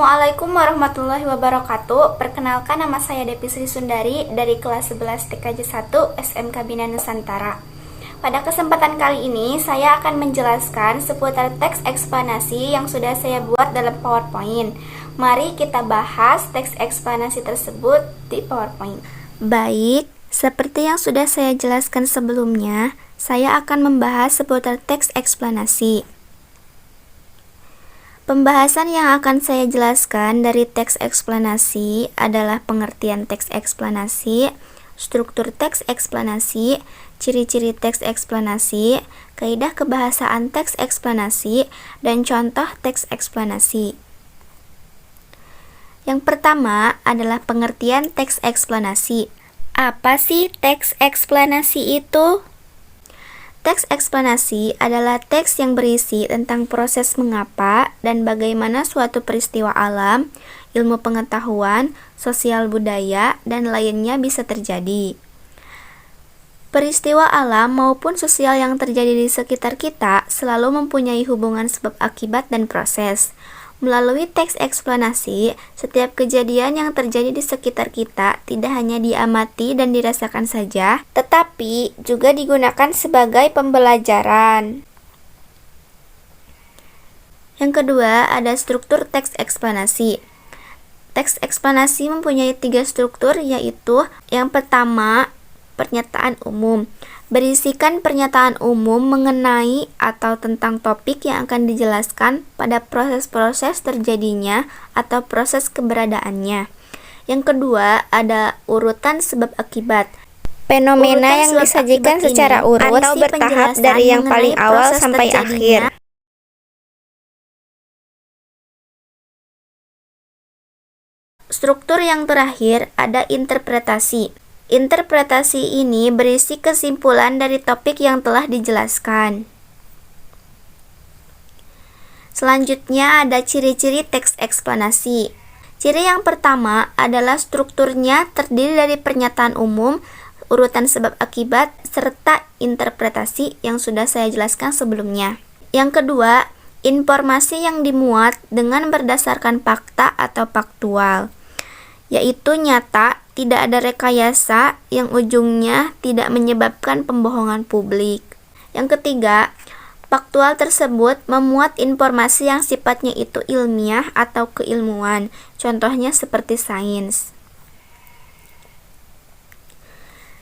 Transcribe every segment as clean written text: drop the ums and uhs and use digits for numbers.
Assalamualaikum warahmatullahi wabarakatuh. Perkenalkan, nama saya Depi Sri Sundari dari kelas 11 TKJ 1 SMK Bina Nusantara. Pada kesempatan kali ini saya akan menjelaskan seputar teks eksplanasi yang sudah saya buat dalam PowerPoint. Mari kita bahas teks eksplanasi tersebut di PowerPoint. Baik, seperti yang sudah saya jelaskan sebelumnya, saya akan membahas seputar teks eksplanasi. Pembahasan yang akan saya jelaskan dari teks eksplanasi adalah pengertian teks eksplanasi, struktur teks eksplanasi, ciri-ciri teks eksplanasi, kaidah kebahasaan teks eksplanasi, dan contoh teks eksplanasi. Yang pertama adalah pengertian teks eksplanasi. Apa sih teks eksplanasi itu? Teks eksplanasi adalah teks yang berisi tentang proses mengapa dan bagaimana suatu peristiwa alam, ilmu pengetahuan, sosial budaya, dan lainnya bisa terjadi. Peristiwa alam maupun sosial yang terjadi di sekitar kita selalu mempunyai hubungan sebab akibat dan proses. Melalui teks eksplanasi, setiap kejadian yang terjadi di sekitar kita tidak hanya diamati dan dirasakan saja, tetapi juga digunakan sebagai pembelajaran. Yang kedua, ada struktur teks eksplanasi. Teks eksplanasi mempunyai 3 struktur, yaitu yang pertama, pernyataan umum. Berisikan pernyataan umum mengenai atau tentang topik yang akan dijelaskan pada proses-proses terjadinya atau proses keberadaannya. Yang kedua, ada urutan sebab akibat. Fenomena yang disajikan secara urut atau bertahap dari yang paling awal sampai akhir. Struktur yang terakhir ada interpretasi. Interpretasi ini berisi kesimpulan dari topik yang telah dijelaskan. Selanjutnya ada ciri-ciri teks eksplanasi. Ciri yang pertama adalah strukturnya terdiri dari pernyataan umum, urutan sebab akibat, serta interpretasi yang sudah saya jelaskan sebelumnya. Yang kedua, informasi yang dimuat dengan berdasarkan fakta atau faktual, yaitu nyata, tidak ada rekayasa yang ujungnya tidak menyebabkan pembohongan publik. Yang ketiga, faktual tersebut memuat informasi yang sifatnya itu ilmiah atau keilmuan, contohnya seperti sains.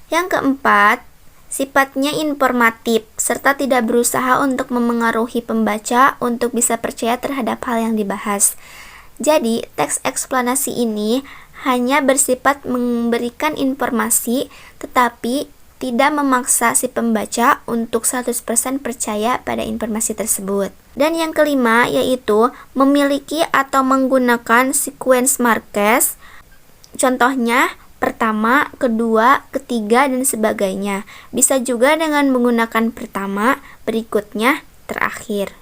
Yang keempat, sifatnya informatif, serta tidak berusaha untuk memengaruhi pembaca untuk bisa percaya terhadap hal yang dibahas. Jadi, teks eksplanasi ini hanya bersifat memberikan informasi, tetapi tidak memaksa si pembaca untuk 100% percaya pada informasi tersebut. Dan yang kelima yaitu memiliki atau menggunakan sequence Marquez, contohnya pertama, kedua, ketiga, dan sebagainya. Bisa juga dengan menggunakan pertama, berikutnya, terakhir.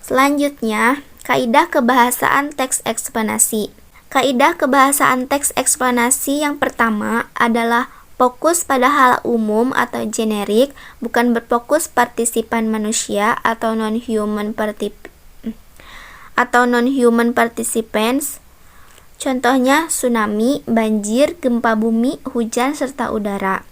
Selanjutnya, kaidah kebahasaan teks eksplanasi. Kaidah kebahasaan teks eksplanasi yang pertama adalah fokus pada hal umum atau generik, bukan berfokus partisipan manusia atau non-human participants. Contohnya tsunami, banjir, gempa bumi, hujan, serta udara.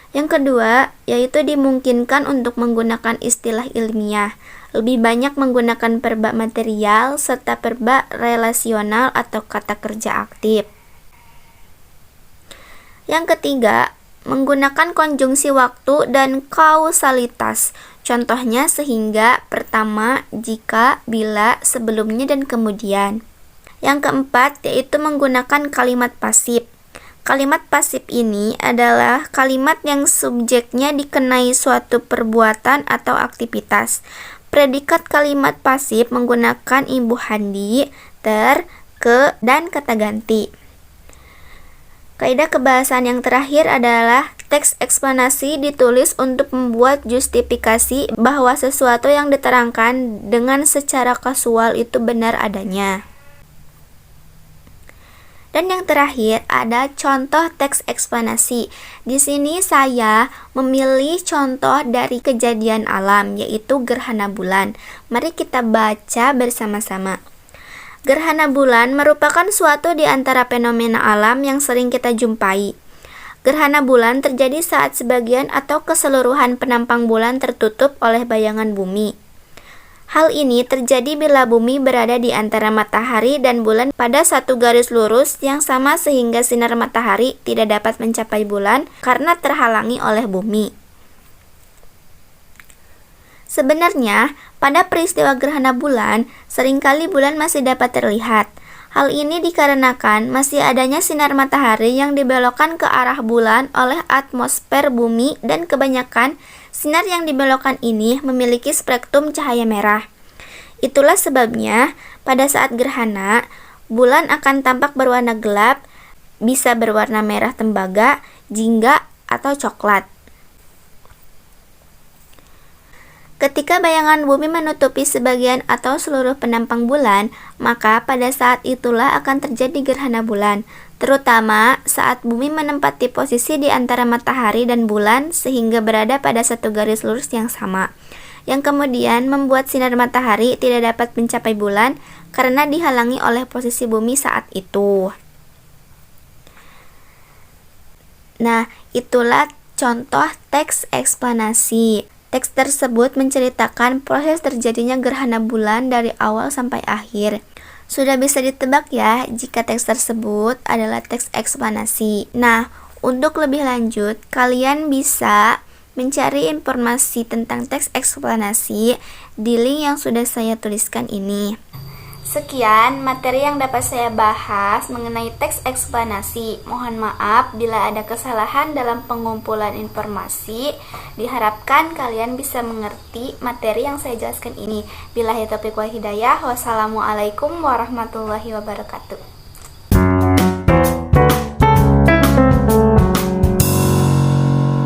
Yang kedua, yaitu dimungkinkan untuk menggunakan istilah ilmiah. Lebih banyak menggunakan verba material serta verba relasional atau kata kerja aktif. Yang ketiga, menggunakan konjungsi waktu dan kausalitas. Contohnya sehingga, pertama, jika, bila, sebelumnya, dan kemudian. Yang keempat, yaitu menggunakan kalimat pasif. Kalimat pasif ini adalah kalimat yang subjeknya dikenai suatu perbuatan atau aktivitas. Predikat kalimat pasif menggunakan imbuhan di, ter, ke, dan kata ganti. Kaidah kebahasaan yang terakhir adalah teks eksplanasi ditulis untuk membuat justifikasi bahwa sesuatu yang diterangkan dengan secara kasual itu benar adanya. Dan yang terakhir ada contoh teks eksplanasi. Di sini saya memilih contoh dari kejadian alam, yaitu gerhana bulan. Mari kita baca bersama-sama. Gerhana bulan merupakan suatu di antara fenomena alam yang sering kita jumpai. Gerhana bulan terjadi saat sebagian atau keseluruhan penampang bulan tertutup oleh bayangan bumi. Hal ini terjadi bila bumi berada di antara matahari dan bulan pada satu garis lurus yang sama sehingga sinar matahari tidak dapat mencapai bulan karena terhalangi oleh bumi. Sebenarnya, pada peristiwa gerhana bulan, seringkali bulan masih dapat terlihat. Hal ini dikarenakan masih adanya sinar matahari yang dibelokkan ke arah bulan oleh atmosfer bumi dan kebanyakan sinar yang dibelokkan ini memiliki spektrum cahaya merah. Itulah sebabnya pada saat gerhana, bulan akan tampak berwarna gelap, bisa berwarna merah tembaga, jingga, atau coklat. Ketika bayangan bumi menutupi sebagian atau seluruh penampang bulan, maka pada saat itulah akan terjadi gerhana bulan, terutama saat bumi menempati posisi di antara matahari dan bulan sehingga berada pada satu garis lurus yang sama, yang kemudian membuat sinar matahari tidak dapat mencapai bulan karena dihalangi oleh posisi bumi saat itu. Nah, itulah contoh teks eksplanasi. Teks tersebut menceritakan proses terjadinya gerhana bulan dari awal sampai akhir. Sudah bisa ditebak ya jika teks tersebut adalah teks eksplanasi. Nah, untuk lebih lanjut, kalian bisa mencari informasi tentang teks eksplanasi di link yang sudah saya tuliskan ini. Sekian materi yang dapat saya bahas mengenai teks eksplanasi. Mohon maaf bila ada kesalahan dalam pengumpulan informasi. Diharapkan kalian bisa mengerti materi yang saya jelaskan ini. Billahi taufiq wal hidayah. Wassalamualaikum warahmatullahi wabarakatuh.